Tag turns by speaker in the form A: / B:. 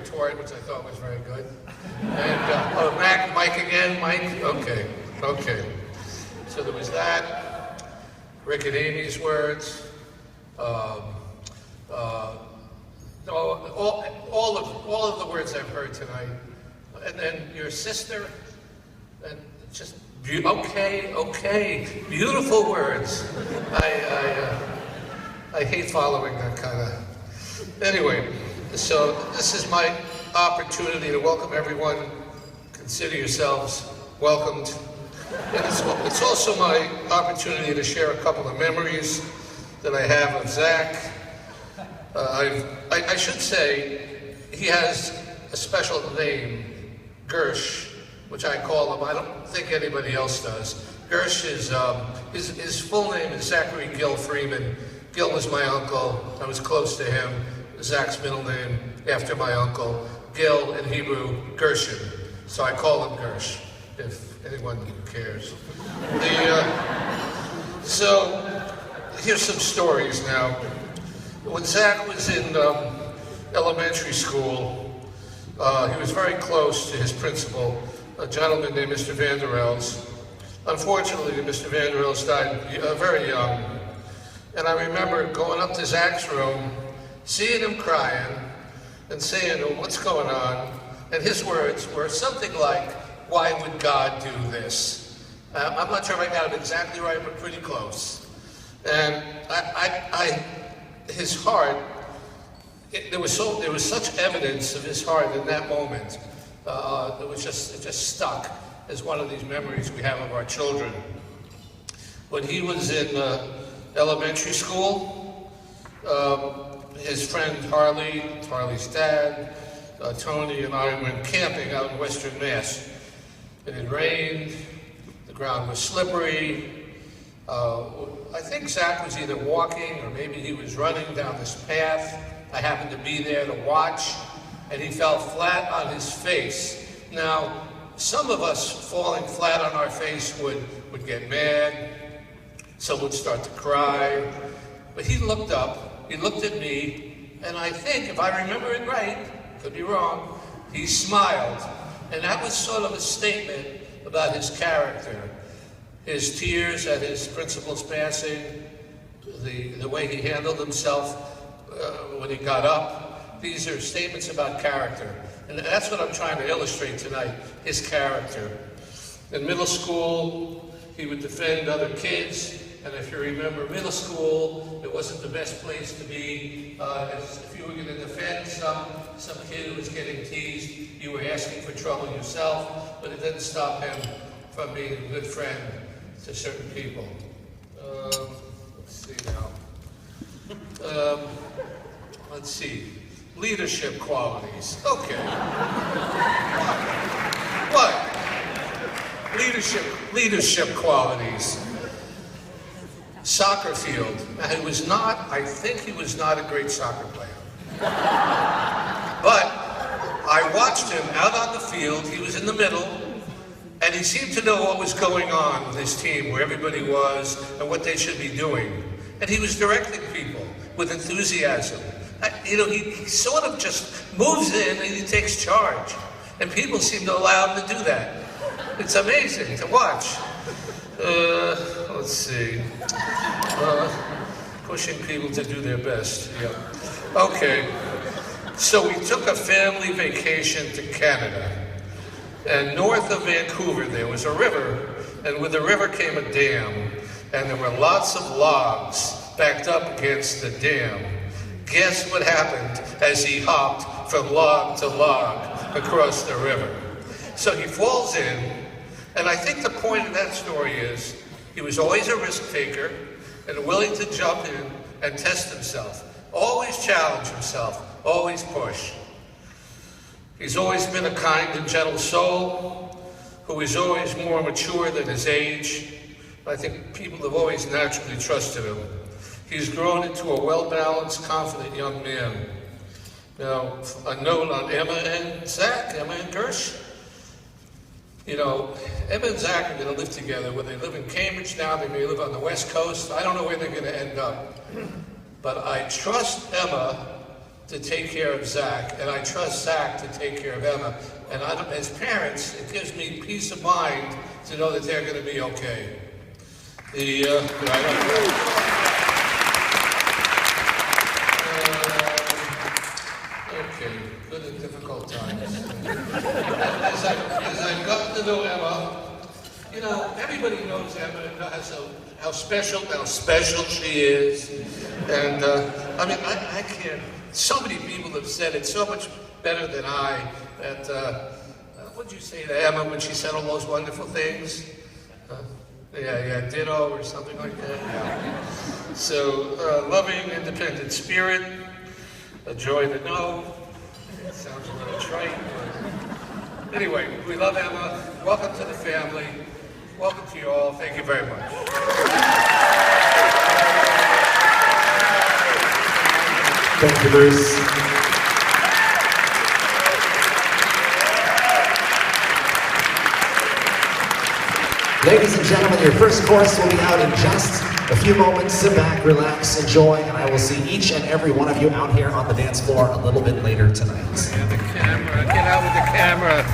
A: retort, which I thought was very good. And, oh, Mike again, Mike? Okay. So there was that, Rick and Amy's words, all of the words I've heard tonight. And then your sister, and just, okay, beautiful words. I hate following that kind of. Anyway, so this is my opportunity to welcome everyone. Consider yourselves welcomed. And it's also my opportunity to share a couple of memories that I have of Zach. I should say he has a special name, Gersh, which I call him. I don't think anybody else does. Gersh is his full name is Zachary Gil Freeman. Gil was my uncle. I was close to him. Zach's middle name after my uncle. Gil in Hebrew, Gershon. So I call him Gersh, if anyone cares. So here's some stories now. When Zach was in elementary school, he was very close to his principal, a gentleman named Mr. Vanderels. Unfortunately, Mr. Vanderels died very young. And I remember going up to Zach's room, seeing him crying, and saying, "Oh, what's going on?" And his words were something like, "Why would God do this?" I'm not sure if I got it exactly right, but pretty close. And his heart, there was such evidence of his heart in that moment. It just stuck as one of these memories we have of our children. When he was in elementary school, his friend Harley's dad, Tony, and I went camping out in Western Mass. It had rained, the ground was slippery. I think Zach was either walking or maybe he was running down this path. I happened to be there to watch, and he fell flat on his face. Now, some of us falling flat on our face would get mad, some would start to cry, but he looked up, he looked at me, and I think, if I remember it right, could be wrong, he smiled. And that was sort of a statement about his character. His tears at his principal's passing, the way he handled himself when he got up. These are statements about character. And that's what I'm trying to illustrate tonight, his character. In middle school, he would defend other kids. And if you remember middle school, it wasn't the best place to be. If you were going to defend some kid who was getting teased, you were asking for trouble yourself, but it didn't stop him from being a good friend to certain people. Let's see now. Let's see. Leadership qualities. Okay. What? Leadership qualities. Soccer field. Now, I think he was not a great soccer player. But I watched him out on the field. He was in the middle, and he seemed to know what was going on with his team, where everybody was, and what they should be doing. And he was directing people with enthusiasm. He sort of just moves in and he takes charge. And people seem to allow him to do that. It's amazing to watch. Let's see. Pushing people to do their best. Yeah. Okay. So we took a family vacation to Canada. And north of Vancouver there was a river. And with the river came a dam. And there were lots of logs backed up against the dam. Guess what happened as he hopped from log to log across the river? So he falls in, and I think the point of that story is he was always a risk taker and willing to jump in and test himself, always challenge himself, always push. He's always been a kind and gentle soul who is always more mature than his age. I think people have always naturally trusted him. He's grown into a well-balanced, confident young man. Now, a note on Emma and Zach, Emma and Gersh. You know, Emma and Zach are going to live together. Where they live in Cambridge now, they may live on the West Coast. I don't know where they're going to end up. But I trust Emma to take care of Zach, and I trust Zach to take care of Emma. And as parents, it gives me peace of mind to know that they're going to be okay. Okay, good and difficult times. As I've gotten to know Emma, you know, everybody knows Emma and how special she is. And I mean, I can't, so many people have said it so much better than I, that, what'd you say to Emma when she said all those wonderful things? Yeah, ditto or something like that. Yeah. So, loving, independent spirit, a joy to know. It sounds a little trite, but anyway, we love Emma. Welcome to the family. Welcome to you all. Thank you very much.
B: Thank you, Bruce. Ladies and gentlemen, your first course will be out in just a few moments. Sit back, relax, enjoy, and I will see each and every one of you out here on the dance floor a little bit later tonight.
A: Yeah, the camera. Get out with the camera.